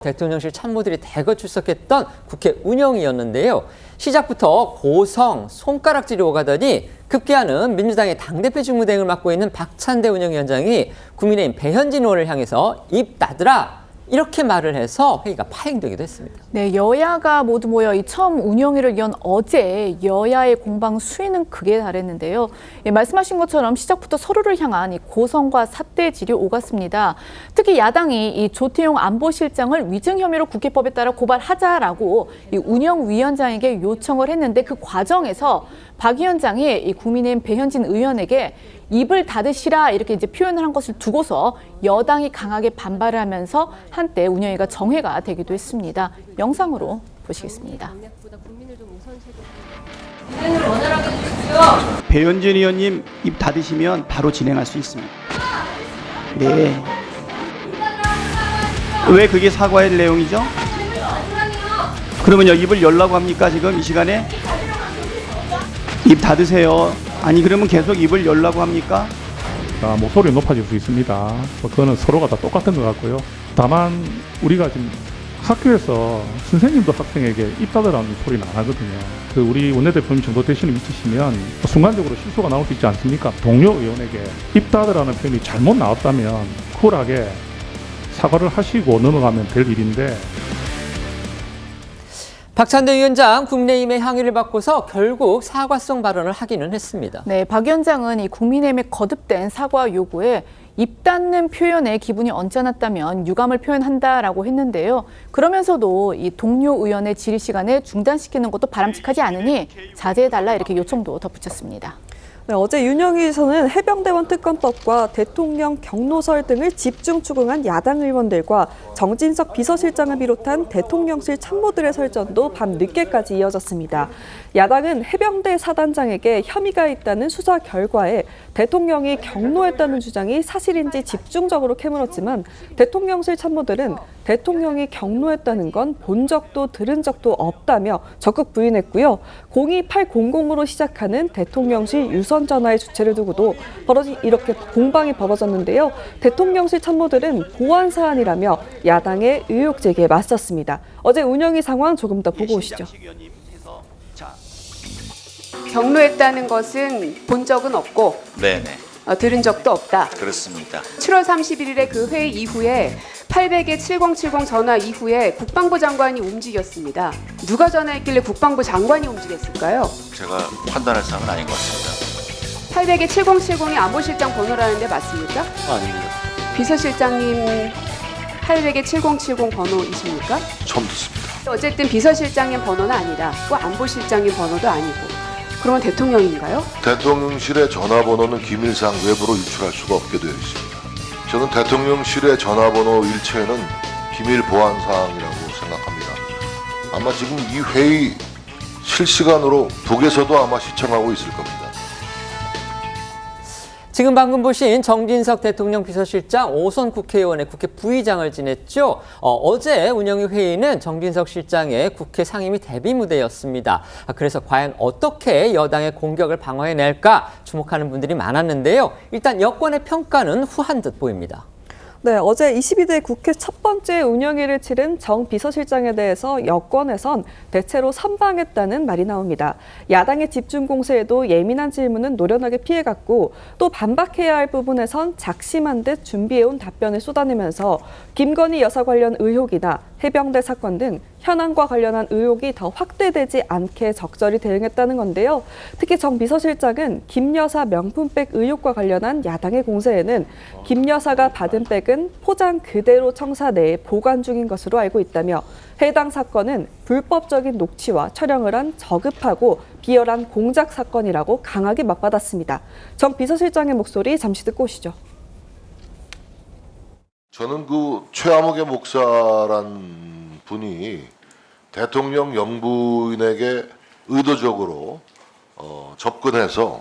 대통령실 참모들이 대거 출석했던 국회 운영위였는데요. 시작부터 고성, 손가락질이 오가더니 급기야는 민주당의 당대표 직무대행을 맡고 있는 박찬대 운영위원장이 국민의힘 배현진 의원을 향해서 입 닫으라 이렇게 말을 해서 회의가 파행되기도 했습니다. 네, 여야가 모두 모여 이 처음 운영위를 연 어제 여야의 공방 수위는 극에 달했는데요. 말씀하신 것처럼 시작부터 서로를 향한 이 고성과 삿대질이 오갔습니다. 특히 야당이 이 조태용 안보실장을 위증 혐의로 국회법에 따라 고발하자라고 이 운영위원장에게 요청을 했는데 그 과정에서 박 위원장이 이 국민의힘 배현진 의원에게 입을 닫으시라 이렇게 이제 표현을 한 것을 두고서 여당이 강하게 반발을 하면서 한때 운영위가 정회가 되기도 했습니다. 영상으로 보시겠습니다. 배현진 의원님 입 닫으시면 바로 진행할 수 있습니다. 네. 왜 그게 사과의 내용이죠? 그러면요 입을 열라고 합니까 지금 이 시간에? 입 닫으세요. 아니 그러면 계속 입을 열라고 합니까? 목소리 높아질 수 있습니다. 그거는 서로가 다 똑같은 것 같고요. 다만 우리가 지금 학교에서 선생님도 학생에게 입 닫으라는 소리는 안 하거든요. 우리 원내대표님 정도 되시는 위치시면 순간적으로 실수가 나올 수 있지 않습니까? 동료 의원에게 입 닫으라는 표현이 잘못 나왔다면 쿨하게 사과를 하시고 넘어가면 될 일인데 박찬대 위원장 국민의힘의 항의를 받고서 결국 사과성 발언을 하기는 했습니다. 네, 박 위원장은 이 국민의힘의 거듭된 사과 요구에 입 닫는 표현에 기분이 언짢았다면 유감을 표현한다라고 했는데요. 그러면서도 이 동료 의원의 질의 시간을 중단시키는 것도 바람직하지 않으니 자제해달라 이렇게 요청도 덧붙였습니다. 네, 어제 윤영위에서는 해병대원 특검법과 대통령 경로설 등을 집중 추궁한 야당 의원들과 정진석 비서실장을 비롯한 대통령실 참모들의 설전도 밤 늦게까지 이어졌습니다. 야당은 해병대 사단장에게 혐의가 있다는 수사 결과에 대통령이 경로했다는 주장이 사실인지 집중적으로 캐물었지만 대통령실 참모들은 대통령이 경로했다는 건 본 적도 들은 적도 없다며 적극 부인했고요. 02800으로 시작하는 대통령실 유선 전화의 주체를 두고도 이렇게 공방이 벌어졌는데요. 대통령실 참모들은 보안 사안이라며 야당의 의혹 제기에 맞섰습니다. 어제 운영위 상황 조금 더 보고 오시죠. 경로했다는 것은 본 적은 없고 네네. 들은 적도 없다. 그렇습니다. 7월 31일에 그 회의 이후에 800에 7070 전화 이후에 국방부 장관이 움직였습니다. 누가 전화했길래 국방부 장관이 움직였을까요? 제가 판단할 사항은 아닌 것 같습니다. 800에 7070이 안보실장 번호라는데 맞습니까? 아닙니다. 비서실장님 800에 7070 번호이십니까? 처음 듣습니다. 어쨌든 비서실장님 번호는 아니다. 또 안보실장님 번호도 아니고. 그러면 대통령인가요? 대통령실의 전화번호는 기밀상 외부로 유출할 수가 없게 되어 있습니다. 저는 대통령실의 전화번호 일체는 비밀 보안 사항이라고 생각합니다. 아마 지금 이 회의 실시간으로 북에서도 아마 시청하고 있을 겁니다. 지금 방금 보신 정진석 대통령 비서실장 5선 국회의원의 국회 부의장을 지냈죠. 어제 운영위 회의는 정진석 실장의 국회 상임위 대비 무대였습니다. 그래서 과연 어떻게 여당의 공격을 방어해낼까 주목하는 분들이 많았는데요. 일단 여권의 평가는 후한 듯 보입니다. 네, 어제 22대 국회 첫 번째 운영위를 치른 정 비서실장에 대해서 여권에선 대체로 선방했다는 말이 나옵니다. 야당의 집중 공세에도 예민한 질문은 노련하게 피해갔고 또 반박해야 할 부분에선 작심한 듯 준비해온 답변을 쏟아내면서 김건희 여사 관련 의혹이나 해병대 사건 등 현안과 관련한 의혹이 더 확대되지 않게 적절히 대응했다는 건데요. 특히 정 비서실장은 김 여사 명품백 의혹과 관련한 야당의 공세에는 김 여사가 받은 백은 포장 그대로 청사 내에 보관 중인 것으로 알고 있다며 해당 사건은 불법적인 녹취와 촬영을 한 저급하고 비열한 공작 사건이라고 강하게 맞받았습니다. 정 비서실장의 목소리 잠시 듣고 오시죠. 저는 그 최아무개 목사란 분이 대통령 영부인에게 의도적으로 접근해서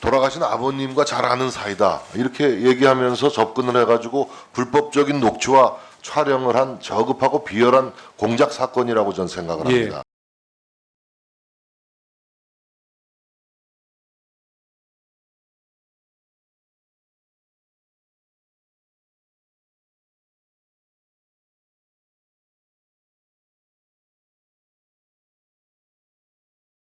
돌아가신 아버님과 잘 아는 사이다 이렇게 얘기하면서 접근을 해가지고 불법적인 녹취와 촬영을 한 저급하고 비열한 공작 사건이라고 저는 생각을 합니다.